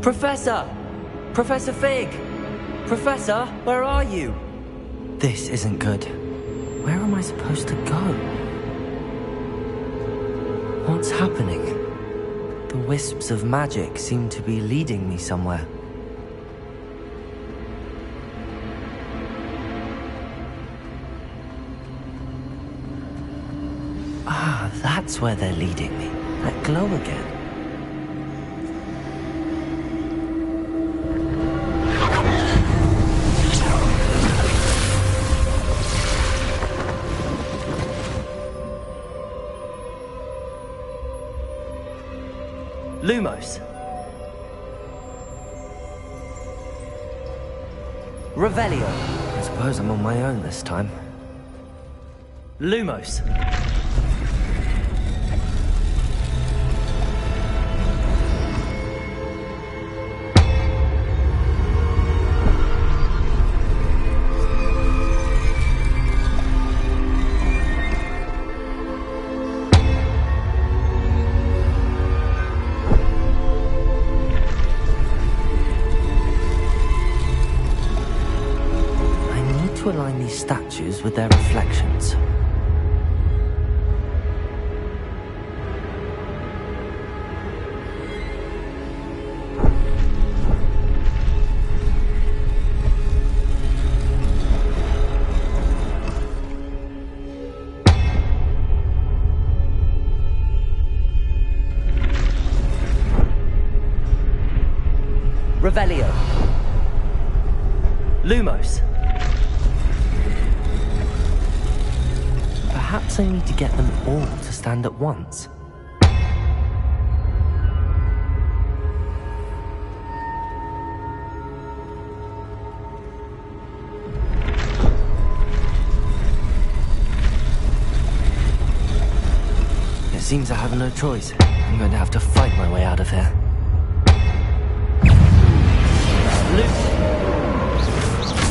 Professor! Professor Fig! Professor, where are you? This isn't good. Where am I supposed to go? What's happening? The wisps of magic seem to be leading me somewhere. Ah, that's where they're leading me. That glow again. Lumos. Revelio. I suppose I'm on my own this time. Lumos. Align these statues with their reflections. Revelio. Lumos. Perhaps I need to get them all to stand at once. It seems I have no choice. I'm going to have to fight my way out of here.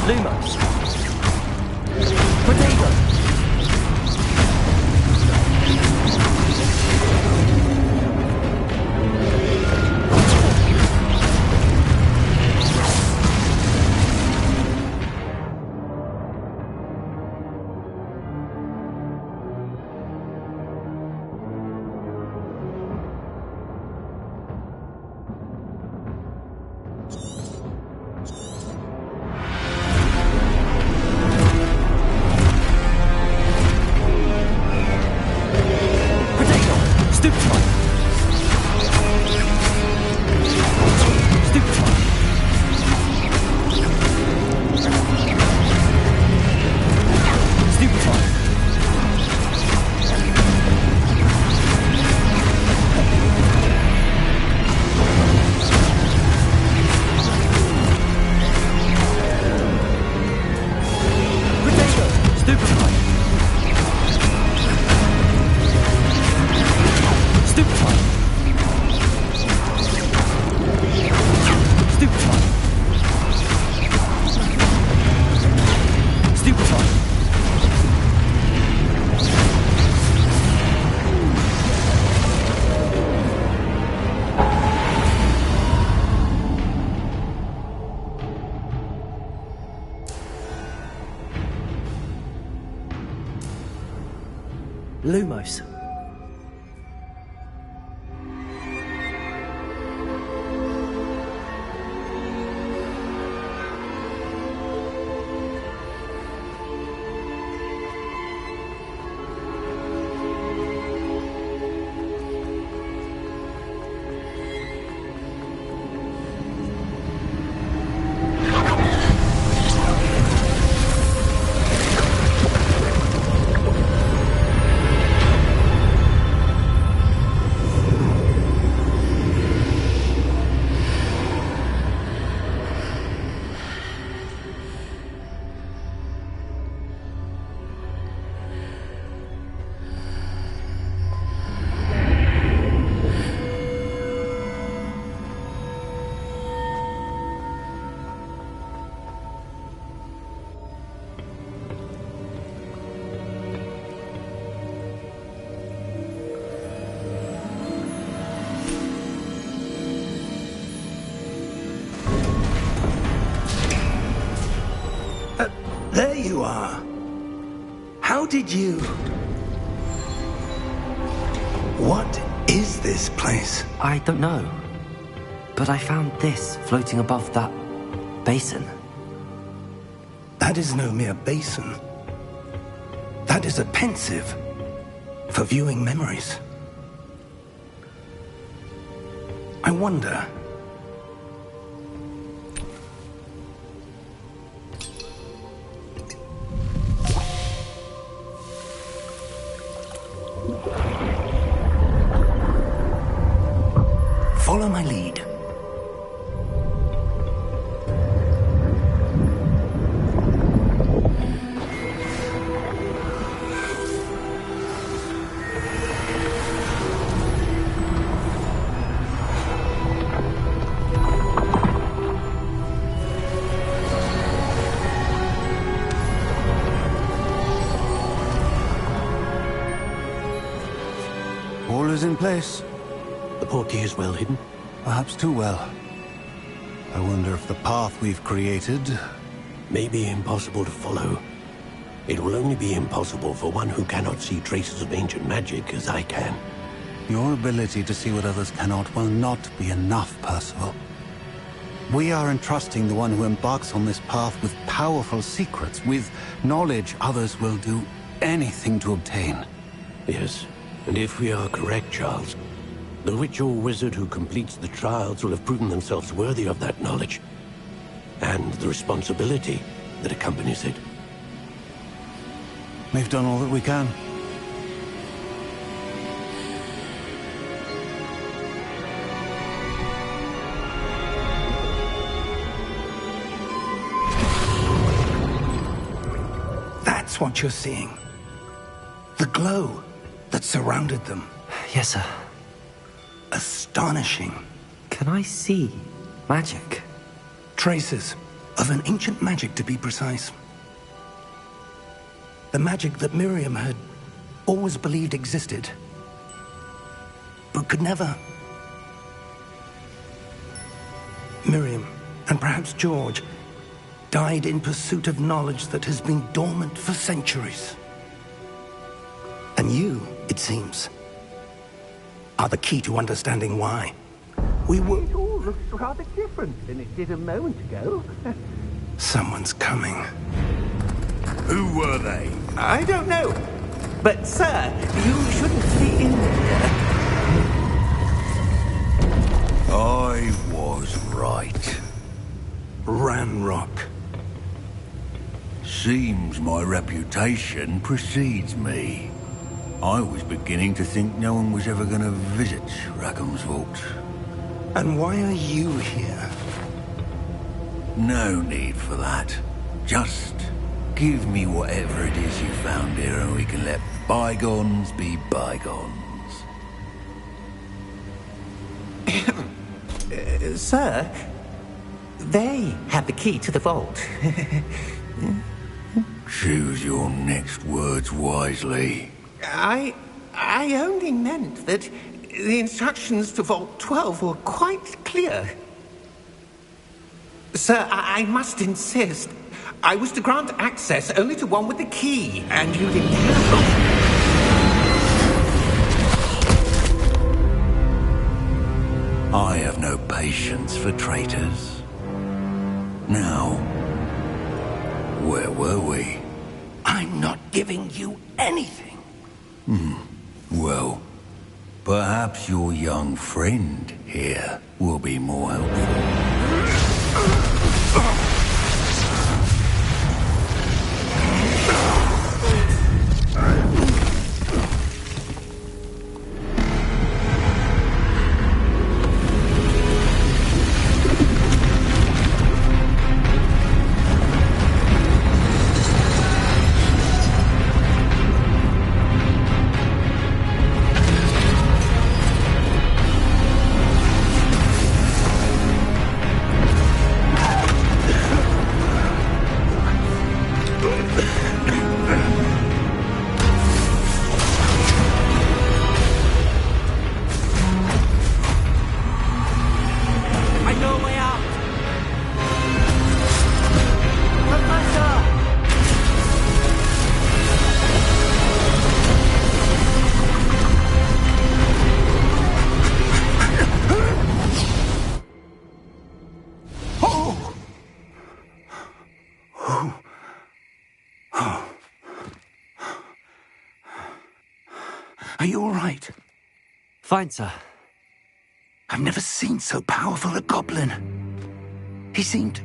Lumos. Potato. Lumos. There you are. How did you... What is this place? I don't know. But I found this floating above that basin. That is no mere basin. That is a pensive for viewing memories. I wonder... Follow my lead. All is in place. The portkey is well hidden. Perhaps too well. I wonder if the path we've created... May be impossible to follow. It will only be impossible for one who cannot see traces of ancient magic as I can. Your ability to see what others cannot will not be enough, Percival. We are entrusting the one who embarks on this path with powerful secrets, with knowledge others will do anything to obtain. Yes, and if we are correct, Charles, the witch or wizard who completes the trials will have proven themselves worthy of that knowledge, and the responsibility that accompanies it. We've done all that we can. That's what you're seeing. The glow that surrounded them. Yes, sir. Astonishing. Can I see magic? Traces of an ancient magic, to be precise. The magic that Miriam had always believed existed, but could never. Miriam, and perhaps George, died in pursuit of knowledge that has been dormant for centuries. And you, it seems, are the key to understanding why. It all looks rather different than it did a moment ago. Someone's coming. Who were they? I don't know. But, sir, you shouldn't be in there. I was right. Ranrock. Seems my reputation precedes me. I was beginning to think no one was ever going to visit Rackham's Vault. And why are you here? No need for that. Just give me whatever it is you found here and we can let bygones be bygones. Sir, they have the key to the vault. Choose your next words wisely. I only meant that the instructions to Vault 12 were quite clear. Sir, I must insist. I was to grant access only to one with the key, and you didn't have I have no patience for traitors. Now, where were we? I'm not giving you anything. Well, perhaps your young friend here will be more helpful. Are you all right? Fine, sir. I've never seen so powerful a goblin. He seemed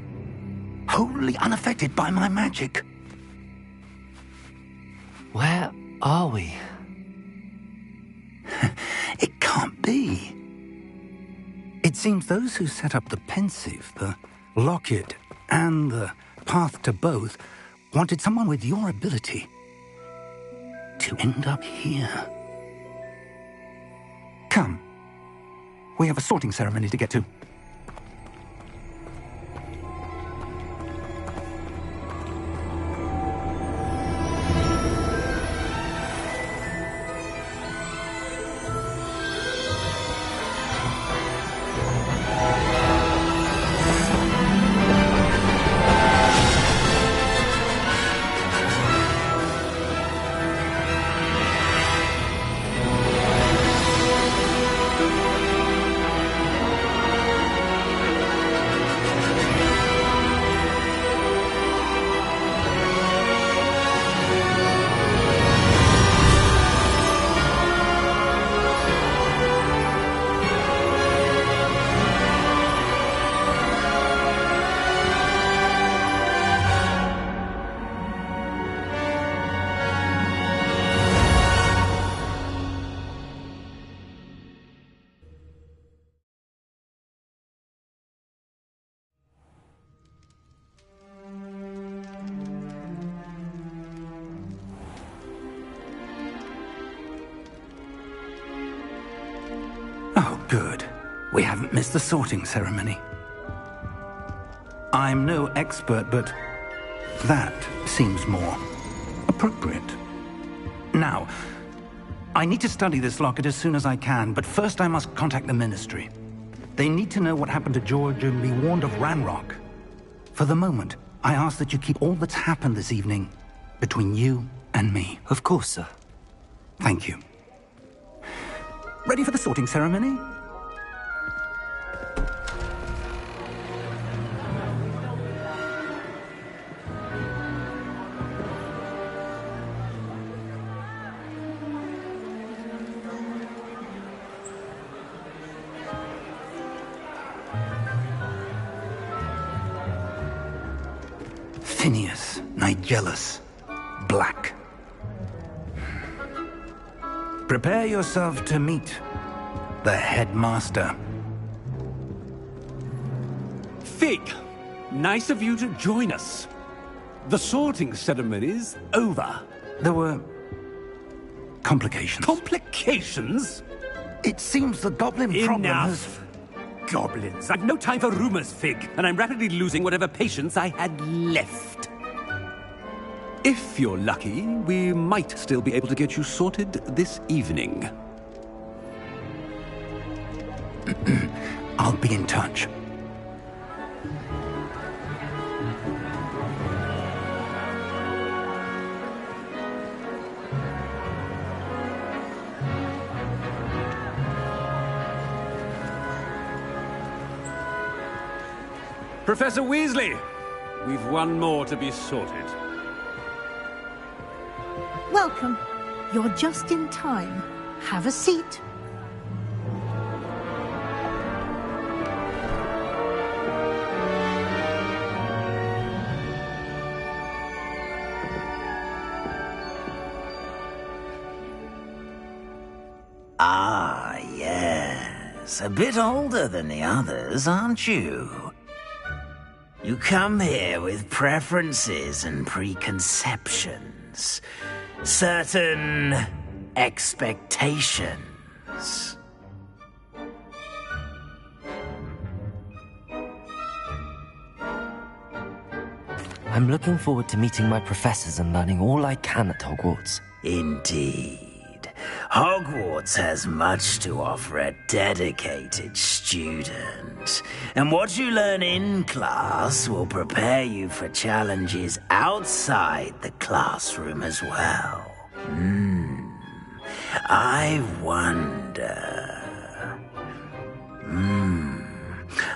wholly unaffected by my magic. Where are we? It can't be. It seems those who set up the pensive, the locket, and the path to both wanted someone with your ability to end up here. Come. We have a sorting ceremony to get to. Oh, good. We haven't missed the sorting ceremony. I'm no expert, but that seems more appropriate. Now, I need to study this locket as soon as I can, but first I must contact the Ministry. They need to know what happened to George and be warned of Ranrock. For the moment, I ask that you keep all that's happened this evening between you and me. Of course, sir. Thank you. Ready for the sorting ceremony? Phineas, Nigellus, Black. Prepare yourself to meet the headmaster. Fig, nice of you to join us. The sorting ceremony's over. There were complications. Complications? It seems the goblin problem has... Enough! Goblins. I've no time for rumors, Fig, and I'm rapidly losing whatever patience I had left. If you're lucky, we might still be able to get you sorted this evening. I'll be in touch. Professor Weasley, we've one more to be sorted. Welcome. You're just in time. Have a seat. Ah, yes. A bit older than the others, aren't you? You come here with preferences and preconceptions. Certain expectations. I'm looking forward to meeting my professors and learning all I can at Hogwarts. Indeed. Hogwarts has much to offer a dedicated student. And what you learn in class will prepare you for challenges outside the classroom as well. I wonder...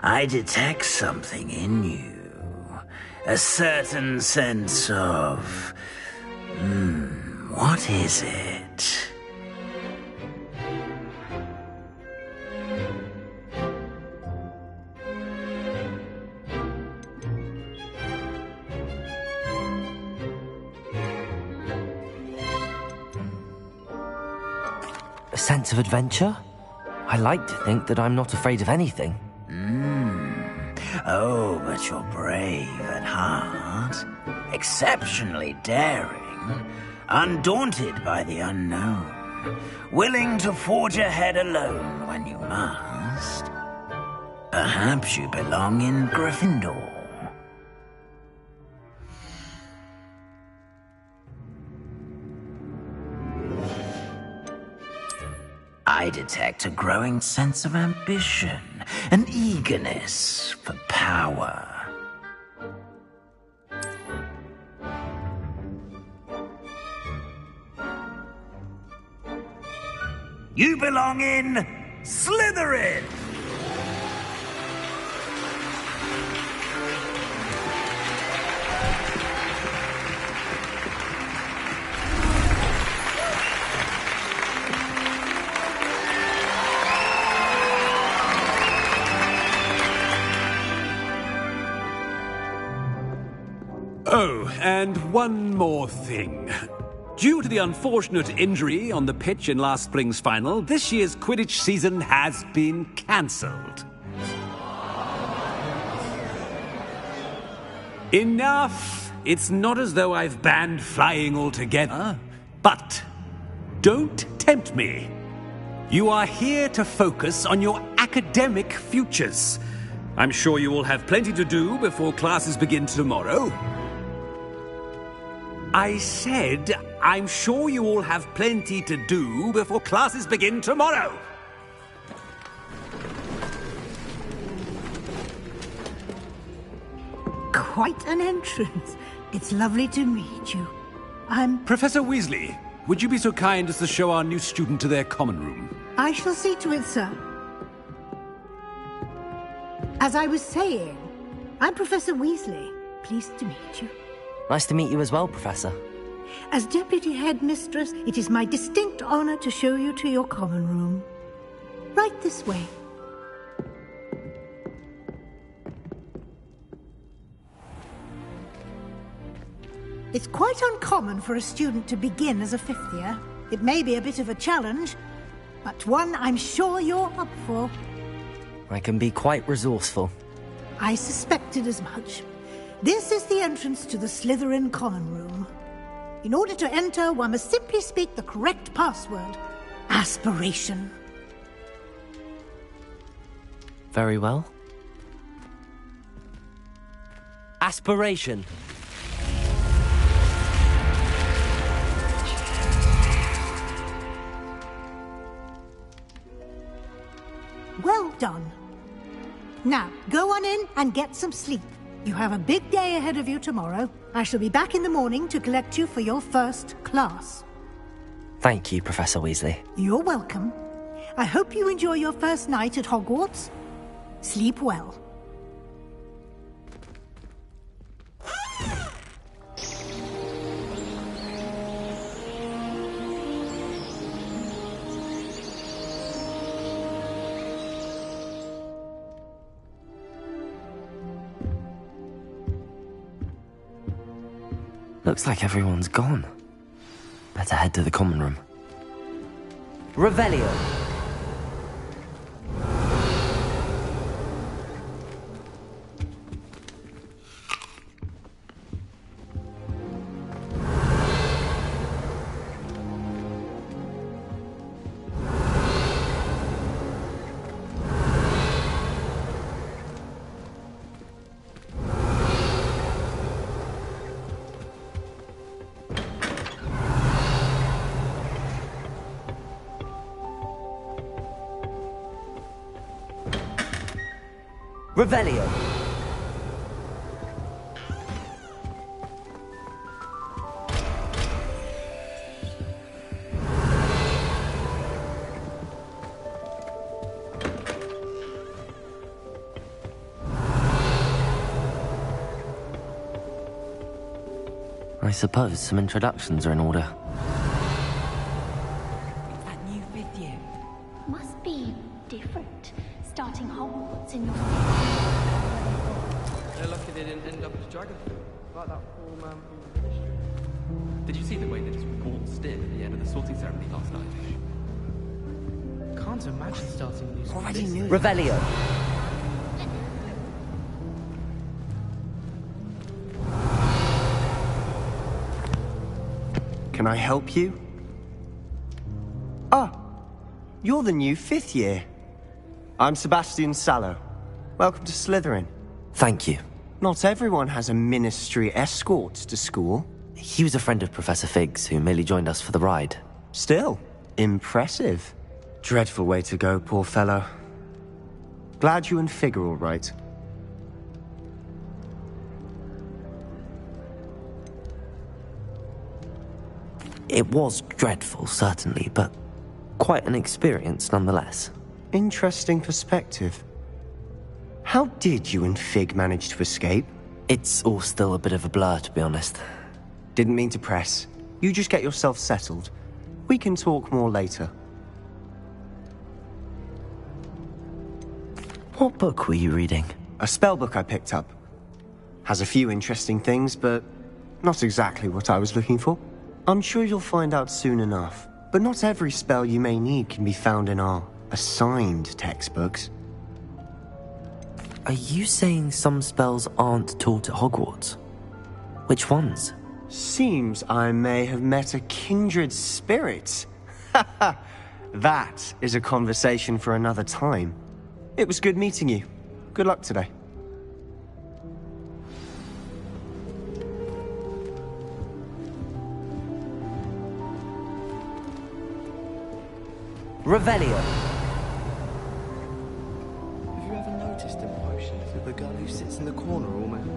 I detect something in you. A certain sense of... what is it? A sense of adventure? I like to think that I'm not afraid of anything. Oh, but you're brave at heart. Exceptionally daring. Undaunted by the unknown. Willing to forge ahead alone when you must. Perhaps you belong in Gryffindor. I detect a growing sense of ambition, an eagerness for power. You belong in Slytherin! Oh, and one more thing. Due to the unfortunate injury on the pitch in last spring's final, this year's Quidditch season has been cancelled. Enough! It's not as though I've banned flying altogether. But don't tempt me. You are here to focus on your academic futures. I'm sure you will have plenty to do before classes begin tomorrow. I said, I'm sure you all have plenty to do before classes begin tomorrow. Quite an entrance. It's lovely to meet you. I'm... Professor Weasley, would you be so kind as to show our new student to their common room? I shall see to it, sir. As I was saying, I'm Professor Weasley. Pleased to meet you. Nice to meet you as well, Professor. As Deputy Headmistress, it is my distinct honor to show you to your common room. Right this way. It's quite uncommon for a student to begin as a fifth year. It may be a bit of a challenge, but one I'm sure you're up for. I can be quite resourceful. I suspected as much. This is the entrance to the Slytherin common room. In order to enter, one must simply speak the correct password. Aspiration. Very well. Aspiration. Well done. Now, go on in and get some sleep. You have a big day ahead of you tomorrow. I shall be back in the morning to collect you for your first class. Thank you, Professor Weasley. You're welcome. I hope you enjoy your first night at Hogwarts. Sleep well. Looks like everyone's gone. Better head to the common room. Revelio. Revelio. I suppose some introductions are in order. That new fifth year. Must be different. Starting Hogwarts in your... They're lucky they didn't end up as Dragonfly, like that poor man from the ministry. Did you see the way they just waltzed in at the end of the sorting ceremony last night? can't imagine starting a new school. Already knew. Revelio. Can I help you? Ah, you're the new 5th year. I'm Sebastian Sallow. Welcome to Slytherin. Thank you. Not everyone has a ministry escort to school. He was a friend of Professor Fig's who merely joined us for the ride. Still, impressive. Dreadful way to go, poor fellow. Glad you and Fig are all right. It was dreadful, certainly, but quite an experience nonetheless. Interesting perspective. How did you and Fig manage to escape? It's all still a bit of a blur, to be honest. Didn't mean to press. You just get yourself settled. We can talk more later. What book were you reading? A spell book I picked up. Has a few interesting things, but not exactly what I was looking for. I'm sure you'll find out soon enough. But not every spell you may need can be found in our assigned textbooks. Are you saying some spells aren't taught at Hogwarts? Which ones? Seems I may have met a kindred spirit. That is a conversation for another time. It was good meeting you. Good luck today. Revelio. Have you ever noticed the motions of the girl who sits in the corner almost?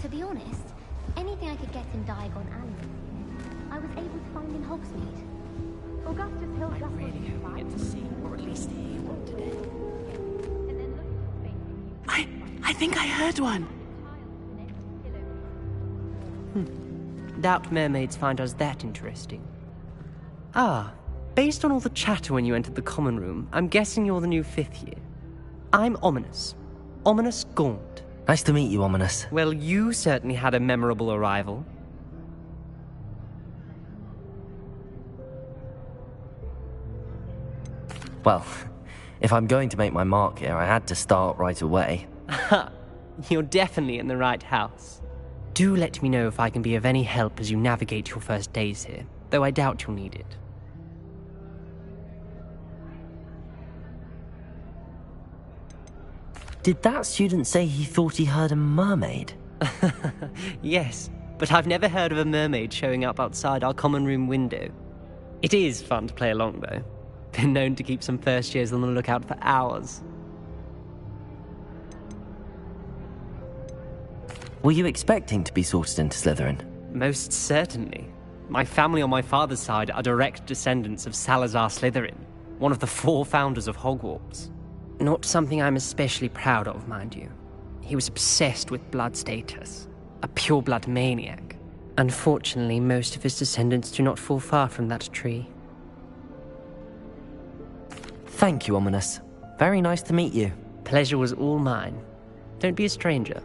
To be honest, anything I could get in Diagon Alley, I was able to find in Hogsmeade. Augustus Hill just Really hope we get to see, or at least hear one today. and then look at the space I think I heard one. Doubt mermaids find us that interesting. Ah, based on all the chatter when you entered the common room, I'm guessing you're the new 5th year. I'm Ominous. Ominous Gaunt. Nice to meet you, Ominous. Well, you certainly had a memorable arrival. Well, if I'm going to make my mark here, I had to start right away. Ha! You're definitely in the right house. Do let me know if I can be of any help as you navigate your first days here, though I doubt you'll need it. Did that student say he thought he heard a mermaid? Yes, but I've never heard of a mermaid showing up outside our common room window. It is fun to play along, though. Been known to keep some first years on the lookout for hours. Were you expecting to be sorted into Slytherin? Most certainly. My family on my father's side are direct descendants of Salazar Slytherin, one of the 4 founders of Hogwarts. Not something I'm especially proud of, mind you. He was obsessed with blood status, a pure-blood maniac. Unfortunately, most of his descendants do not fall far from that tree. Thank you, Ominous. Very nice to meet you. Pleasure was all mine. Don't be a stranger.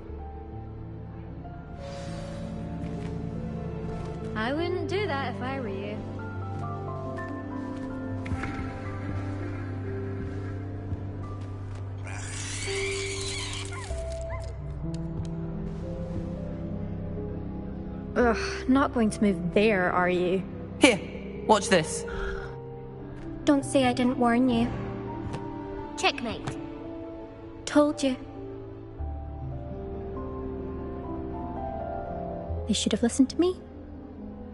I wouldn't do that if I were you. Ugh, not going to move there, are you? Here, watch this. Don't say I didn't warn you. Checkmate. Told you. They should have listened to me.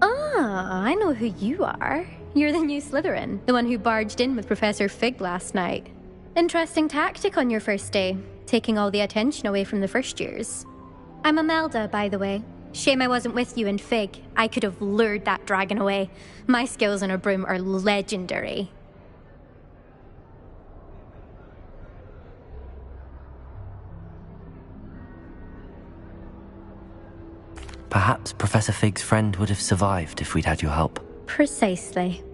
Ah, I know who you are. You're the new Slytherin, the one who barged in with Professor Fig last night. Interesting tactic on your first day, taking all the attention away from the first years. I'm Imelda, by the way. Shame I wasn't with you in Fig. I could have lured that dragon away. My skills on a broom are legendary. Perhaps Professor Fig's friend would have survived if we'd had your help. Precisely.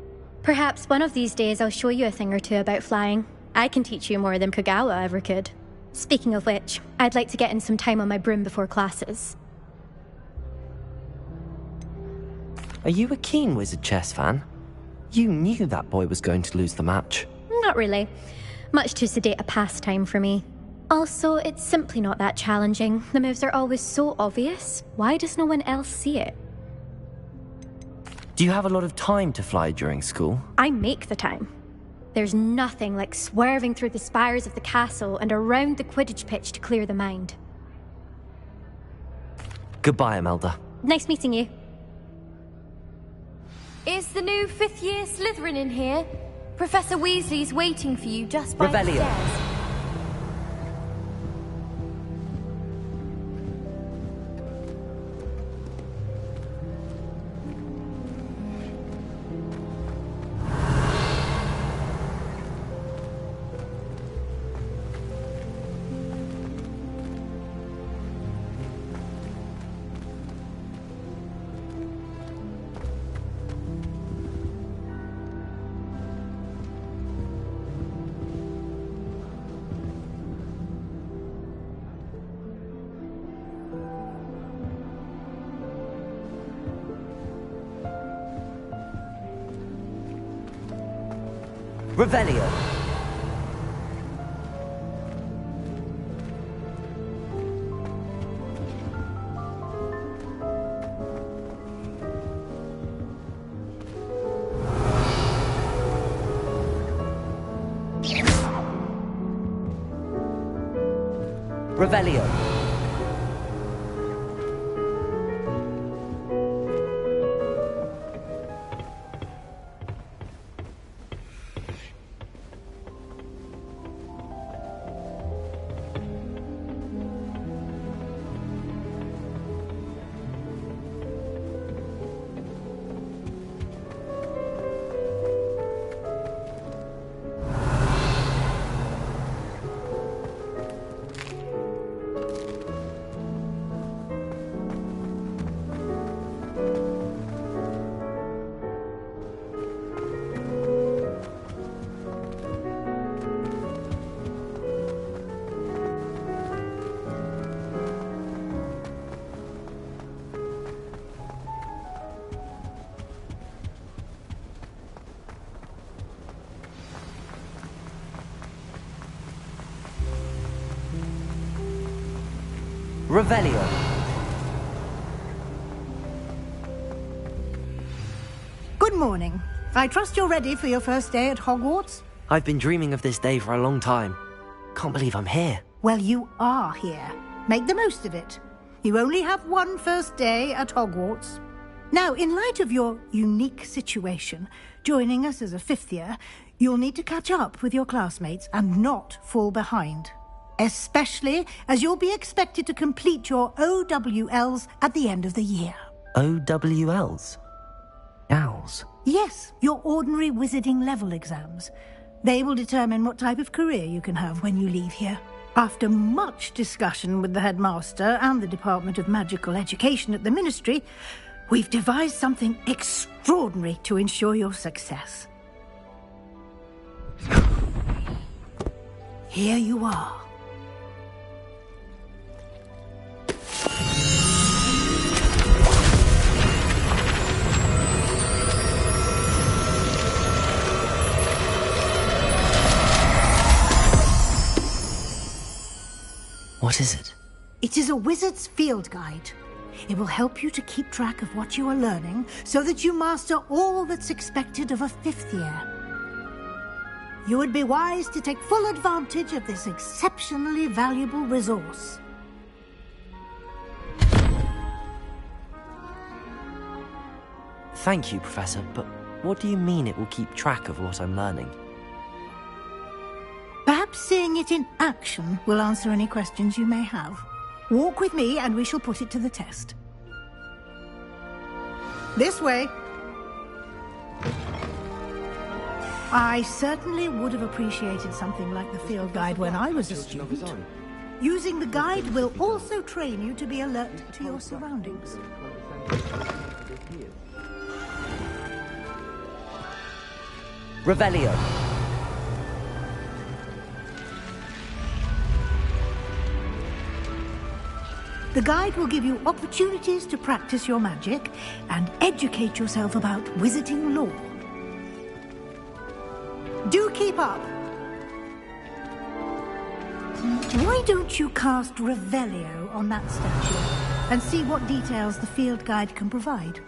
Perhaps one of these days I'll show you a thing or two about flying. I can teach you more than Kogawa ever could. Speaking of which, I'd like to get in some time on my broom before classes. Are you a keen Wizard chess fan? You knew that boy was going to lose the match. Not really. Much too sedate a pastime for me. Also, it's simply not that challenging. The moves are always so obvious. Why does no one else see it? Do you have a lot of time to fly during school? I make the time. There's nothing like swerving through the spires of the castle and around the Quidditch pitch to clear the mind. Goodbye, Imelda. Nice meeting you. Is the new 5th year Slytherin in here? Professor Weasley's waiting for you just by the stairs. Revelio. Revelio. Revelio. Good morning. I trust you're ready for your first day at Hogwarts? I've been dreaming of this day for a long time. Can't believe I'm here. Well, you are here. Make the most of it. You only have one first day at Hogwarts. Now, in light of your unique situation, joining us as a 5th year, you'll need to catch up with your classmates and not fall behind. Especially as you'll be expected to complete your OWLs at the end of the year. OWLs? Owls? Yes, your ordinary wizarding level exams. They will determine what type of career you can have when you leave here. After much discussion with the headmaster and the Department of Magical Education at the Ministry, we've devised something extraordinary to ensure your success. Here you are. What is it? It is a wizard's field guide. It will help you to keep track of what you are learning so that you master all that's expected of a 5th year. You would be wise to take full advantage of this exceptionally valuable resource. Thank you, Professor, but what do you mean it will keep track of what I'm learning? Perhaps seeing it in action will answer any questions you may have. Walk with me and we shall put it to the test. This way. I certainly would have appreciated something like the field guide when I was a student. Using the guide will also train you to be alert to your surroundings. Revelio. The guide will give you opportunities to practice your magic and educate yourself about wizarding lore. Do keep up. Why don't you cast Revelio on that statue and see what details the field guide can provide?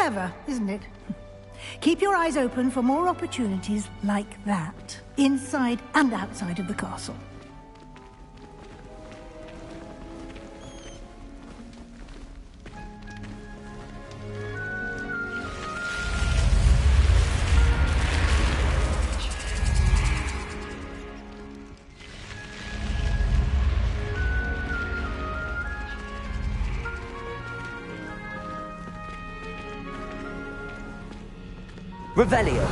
Clever, isn't it? Keep your eyes open for more opportunities like that, inside and outside of the castle. Revelio.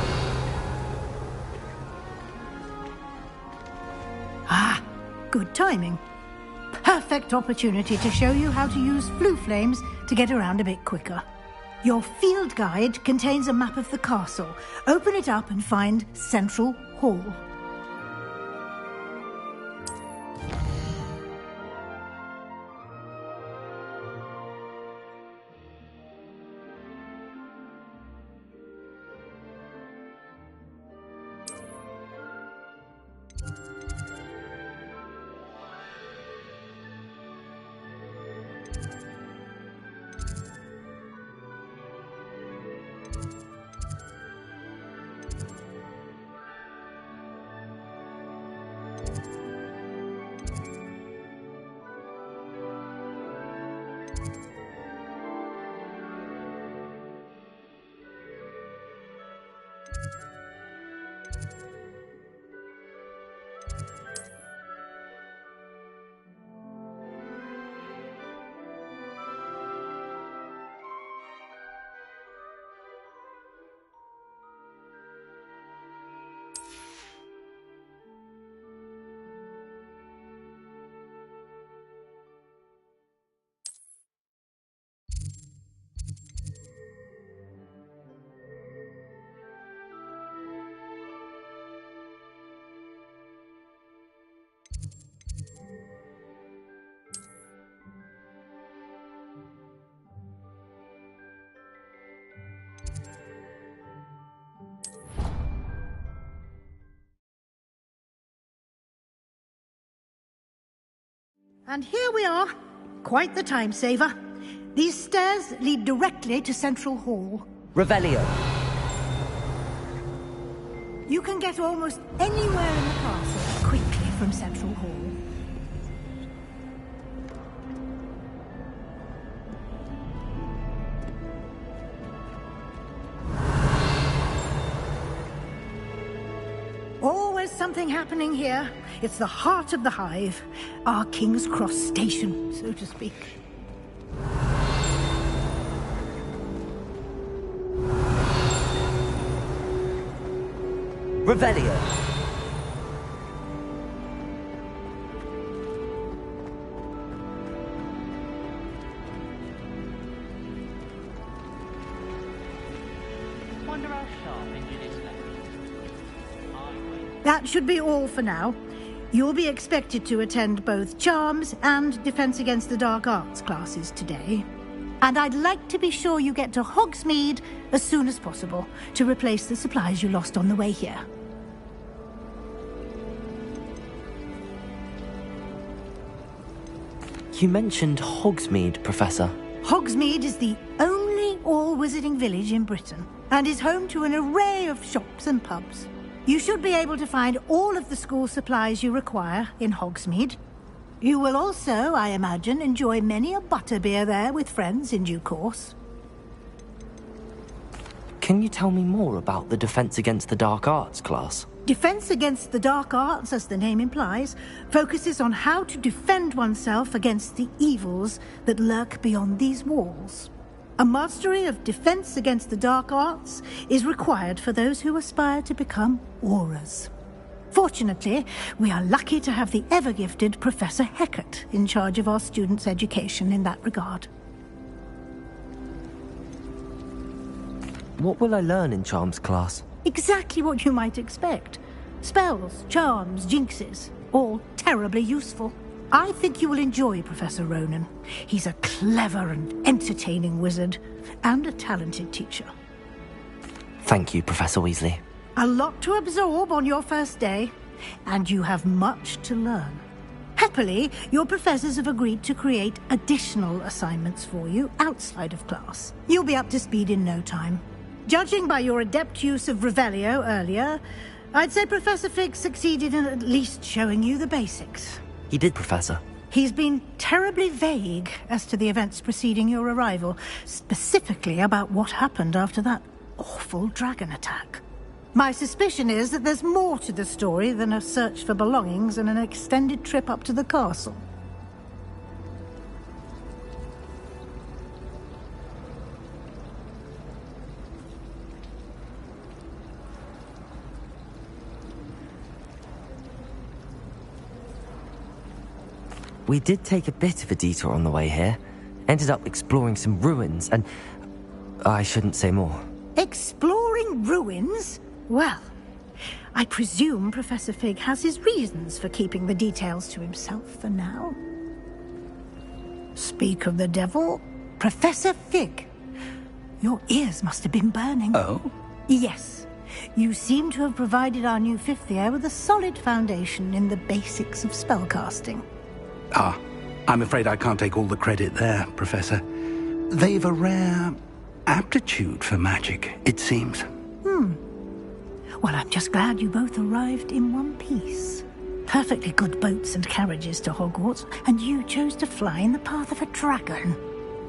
Ah, good timing. Perfect opportunity to show you how to use flue flames to get around a bit quicker. Your field guide contains a map of the castle. Open it up and find Central Hall. And here we are. Quite the time saver. These stairs lead directly to Central Hall. Revelio. You can get almost anywhere in the castle quickly from Central Hall. Always something happening here. It's the heart of the hive. Our King's Cross station, so to speak. Revelio. Wonder how sharp engine is left. That should be all for now. You'll be expected to attend both Charms and Defense Against the Dark Arts classes today. And I'd like to be sure you get to Hogsmeade as soon as possible to replace the supplies you lost on the way here. You mentioned Hogsmeade, Professor. Hogsmeade is the only all-wizarding village in Britain and is home to an array of shops and pubs. You should be able to find all of the school supplies you require in Hogsmeade. You will also, I imagine, enjoy many a butterbeer there with friends in due course. Can you tell me more about the Defense Against the Dark Arts class? Defense Against the Dark Arts, as the name implies, focuses on how to defend oneself against the evils that lurk beyond these walls. A mastery of Defense Against the Dark Arts is required for those who aspire to become Aurors. Fortunately, we are lucky to have the ever-gifted Professor Hecat in charge of our students' education in that regard. What will I learn in Charms class? Exactly what you might expect. Spells, charms, jinxes, all terribly useful. I think you will enjoy Professor Ronan. He's a clever and entertaining wizard, and a talented teacher. Thank you, Professor Weasley. A lot to absorb on your first day, and you have much to learn. Happily, your professors have agreed to create additional assignments for you outside of class. You'll be up to speed in no time. Judging by your adept use of Revelio earlier, I'd say Professor Fig succeeded in at least showing you the basics. He did, Professor. He's been terribly vague as to the events preceding your arrival, specifically about what happened after that awful dragon attack. My suspicion is that there's more to the story than a search for belongings and an extended trip up to the castle. We did take a bit of a detour on the way here. Ended up exploring some ruins and... I shouldn't say more. Exploring ruins? Well, I presume Professor Fig has his reasons for keeping the details to himself for now. Speak of the devil, Professor Fig. Your ears must have been burning. Oh? Yes. You seem to have provided our new fifth year with a solid foundation in the basics of spellcasting. Ah, I'm afraid I can't take all the credit there, Professor. They've a rare aptitude for magic, it seems. Well, I'm just glad you both arrived in one piece. Perfectly good boats and carriages to Hogwarts, and you chose to fly in the path of a dragon.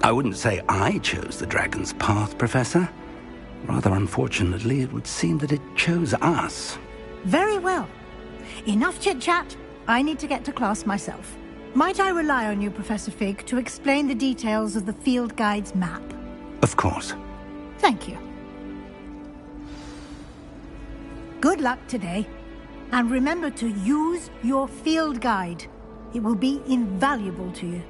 I wouldn't say I chose the dragon's path, Professor. Rather unfortunately, it would seem that it chose us. Very well. Enough chit-chat. I need to get to class myself. Might I rely on you, Professor Fig, to explain the details of the field guide's map? Of course. Thank you. Good luck today. And remember to use your field guide. It will be invaluable to you.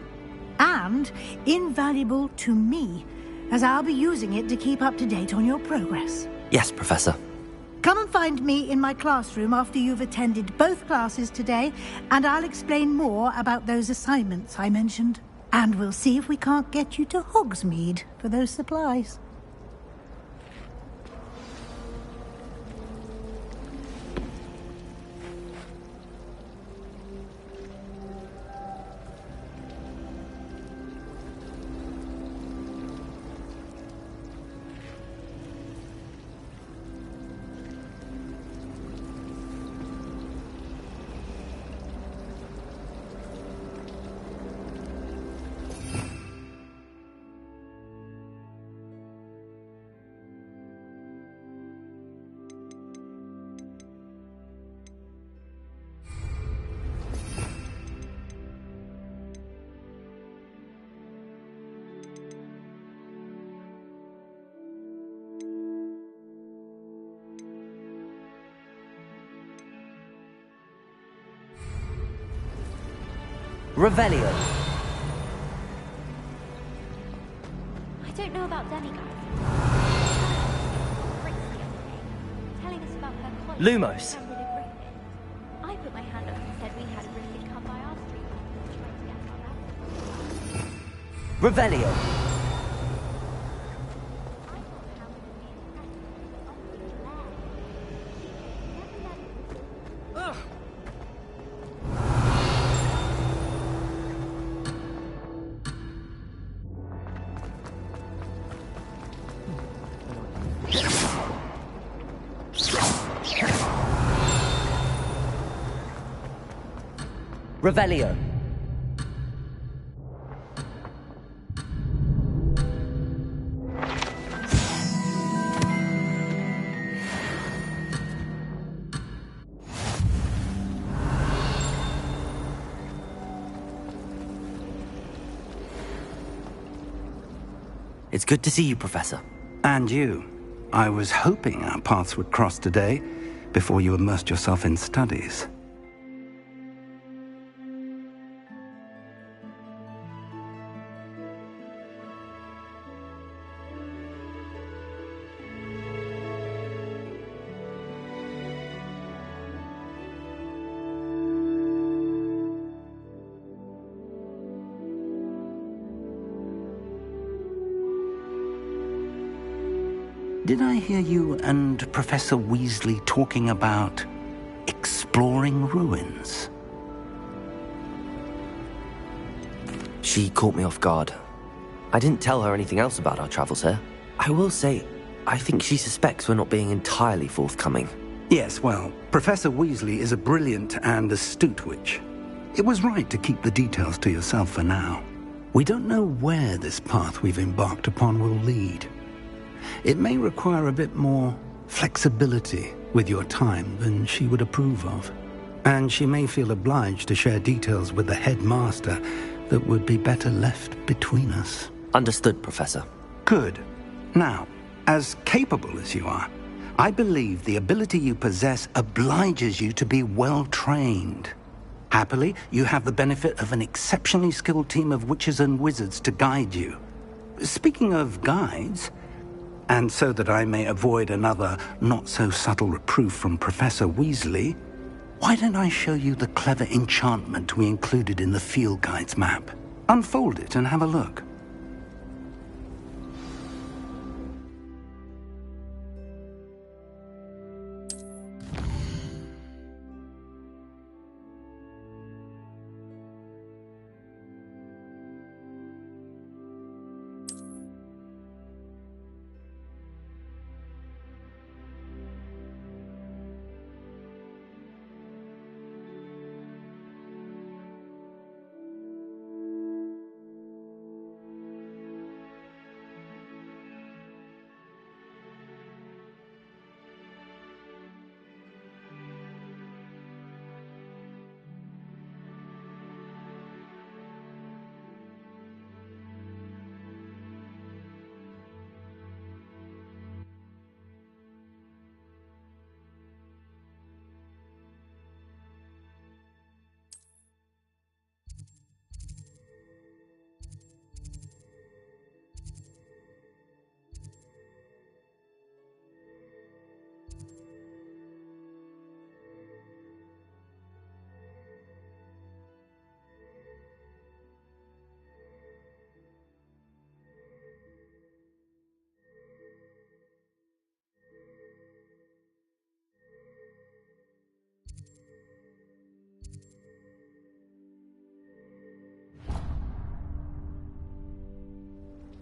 And invaluable to me, as I'll be using it to keep up to date on your progress. Yes, Professor. Come and find me in my classroom after you've attended both classes today, and I'll explain more about those assignments I mentioned. And we'll see if we can't get you to Hogsmeade for those supplies. Revelio. I don't know about demigods. Telling us about her college. Lumos. I put my hand up and said we had a Griffin come by our street. Revelio. Revelio. It's good to see you, Professor. And you. I was hoping our paths would cross today, before you immersed yourself in studies. Did I hear you and Professor Weasley talking about exploring ruins? She caught me off guard. I didn't tell her anything else about our travels here. I will say, I think she suspects we're not being entirely forthcoming. Yes, well, Professor Weasley is a brilliant and astute witch. It was right to keep the details to yourself for now. We don't know where this path we've embarked upon will lead. It may require a bit more flexibility with your time than she would approve of. And she may feel obliged to share details with the headmaster that would be better left between us. Understood, Professor. Good. Now, as capable as you are, I believe the ability you possess obliges you to be well-trained. Happily, you have the benefit of an exceptionally skilled team of witches and wizards to guide you. Speaking of guides, and so that I may avoid another not-so-subtle reproof from Professor Weasley, why don't I show you the clever enchantment we included in the field guide's map? Unfold it and have a look.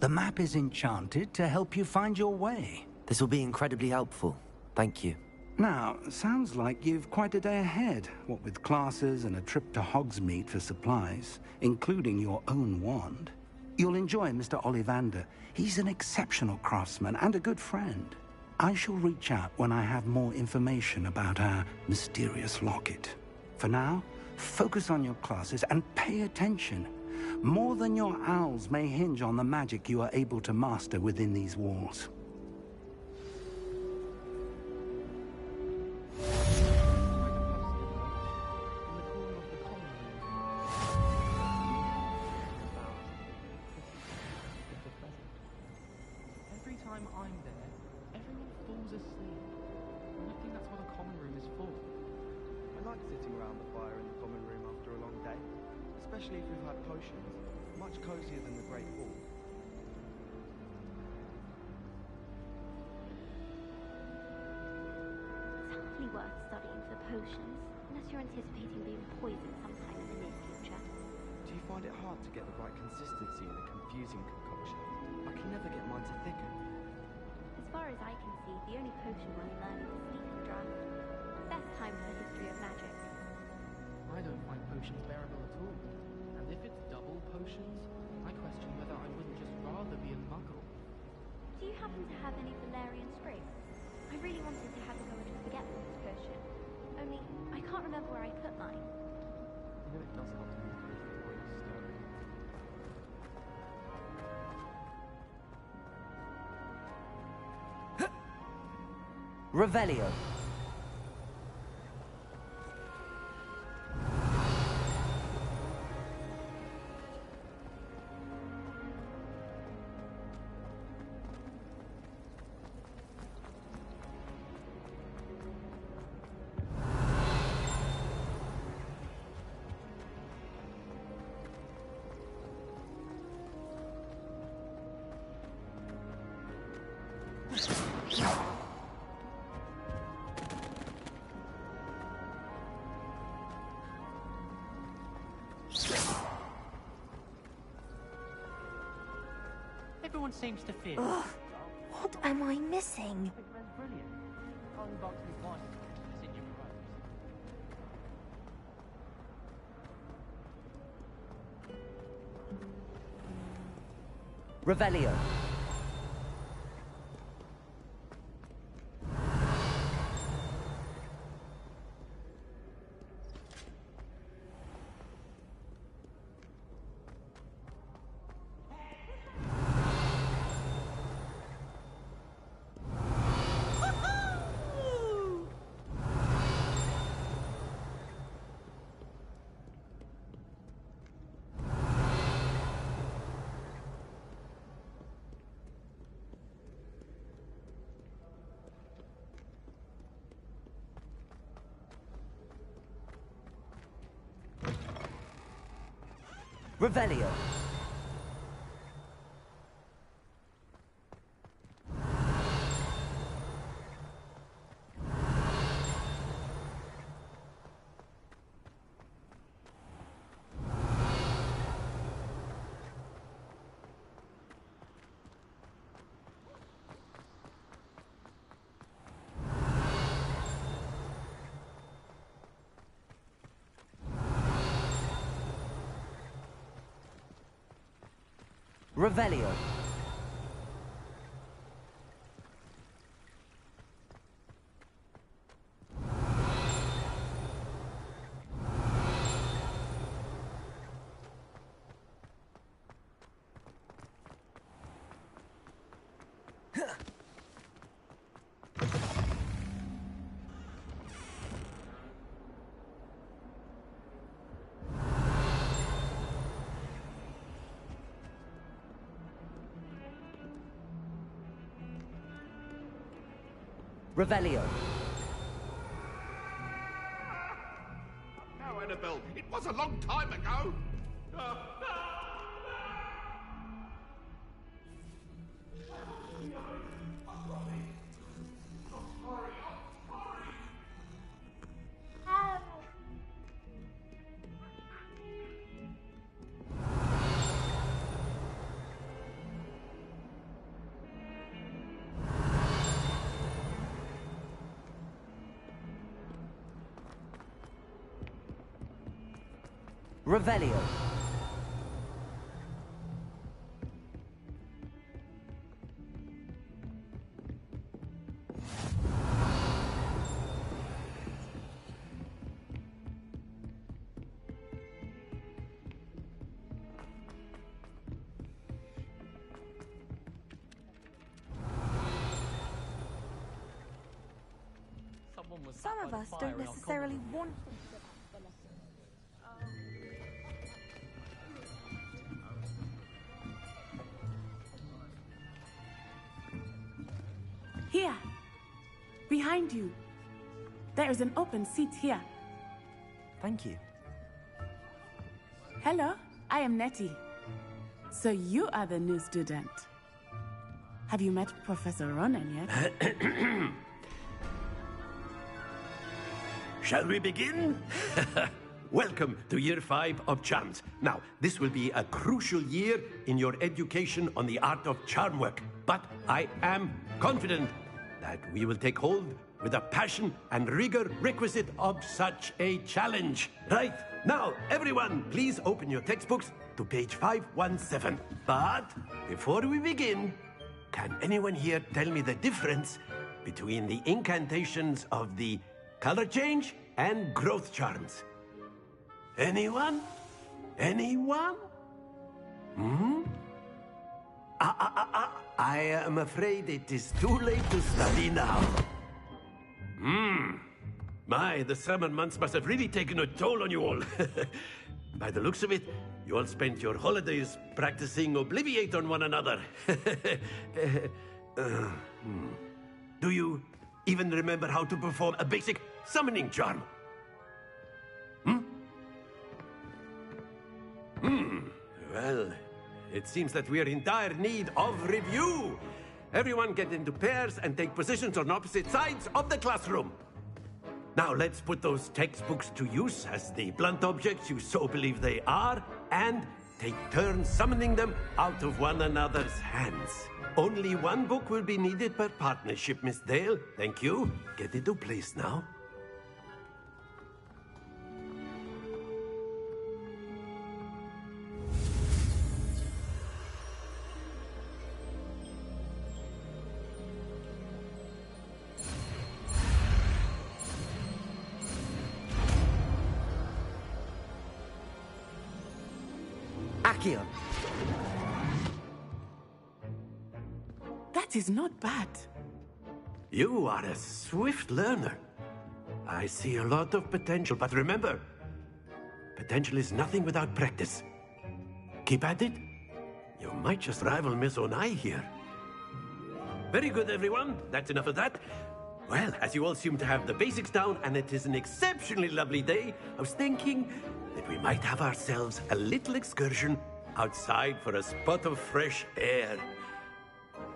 The map is enchanted to help you find your way. This will be incredibly helpful. Thank you. Now, sounds like you've quite a day ahead, what with classes and a trip to Hogsmeade for supplies, including your own wand. You'll enjoy Mr. Ollivander. He's an exceptional craftsman and a good friend. I shall reach out when I have more information about our mysterious locket. For now, focus on your classes and pay attention. More than your owls may hinge on the magic you are able to master within these walls. Every time I'm there, everyone falls asleep. And I think that's what a common room is for. I like sitting around the fire in the common room after a long day, especially if we've had potions. Much cozier than the Great Hall. It's hardly worth studying for the potions, unless you're anticipating being poisoned sometime in the near future. Do you find it hard to get the right consistency in a confusing concoction? I can never get mine to thicken. As far as I can see, the only potion worth learning is Speaking Draft. Best time for the history of magic. I don't find potions bearable at all. And if it's double potions, I question whether I wouldn't just rather be a muggle. Do you happen to have any Valerian Sprig? I really wanted to have a go at a forgetfulness potion. Only, I can't remember where I put mine. You know it does help to use the point of story. Revelio. everyone seems to feel. Ugh, what am I missing? Brilliant. Only box me twice. It's in your robes. Revelio. Revelio. Revelio. Revelio. Now, Annabelle, it was a long time ago. Revelio. Some of us don't necessarily want to. Here, behind you. There is an open seat here. Thank you. Hello, I am Nettie. So you are the new student. Have you met Professor Ronan yet? Shall we begin? Welcome to Year 5 of Charms. Now, this will be a crucial year in your education on the art of charm work. But I am confident that we will take hold with the passion and rigor requisite of such a challenge. Right, now, everyone, please open your textbooks to page 517. But before we begin, can anyone here tell me the difference between the incantations of the color change and growth charms? Anyone? Anyone? I am afraid it is too late to study now. My, the summer months must have really taken a toll on you all. By the looks of it, you all spent your holidays practicing Obliviate on one another. Do you even remember how to perform a basic summoning charm? Well, it seems that we are in dire need of review. Everyone get into pairs and take positions on opposite sides of the classroom. Now let's put those textbooks to use as the blunt objects you so believe they are, and take turns summoning them out of one another's hands. Only one book will be needed per partnership, Miss Dale. Thank you. Get into place now. Accio. That is not bad. You are a swift learner. I see a lot of potential, but remember, potential is nothing without practice. Keep at it. You might just rival Miss Onai here. Very good, everyone. That's enough of that. Well, as you all seem to have the basics down, and it is an exceptionally lovely day, I was thinking that we might have ourselves a little excursion outside for a spot of fresh air.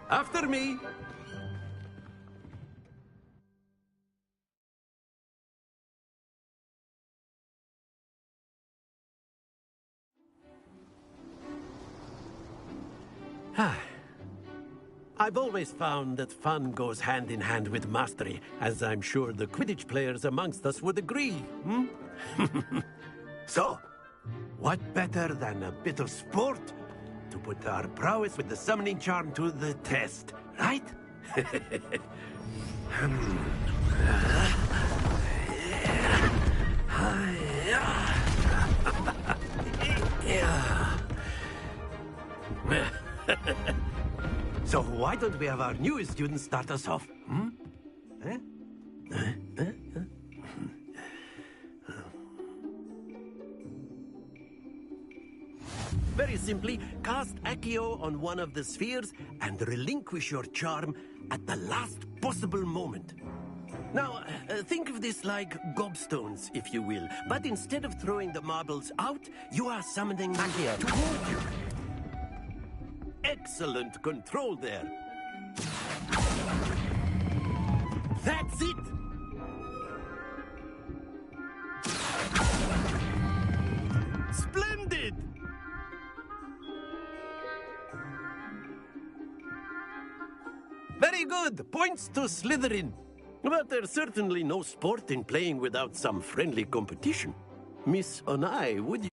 After me. I've always found that fun goes hand in hand with mastery, as I'm sure the Quidditch players amongst us would agree. So, what better than a bit of sport to put our prowess with the summoning charm to the test, right? So why don't we have our newest student start us off? Very simply, cast Accio on one of the spheres and relinquish your charm at the last possible moment. Now, think of this like gobstones, if you will. But instead of throwing the marbles out, you are summoning Accio toward you. Excellent control there. That's it! Splendid! Very good. Points to Slytherin. But there's certainly no sport in playing without some friendly competition. Miss Onai, would you?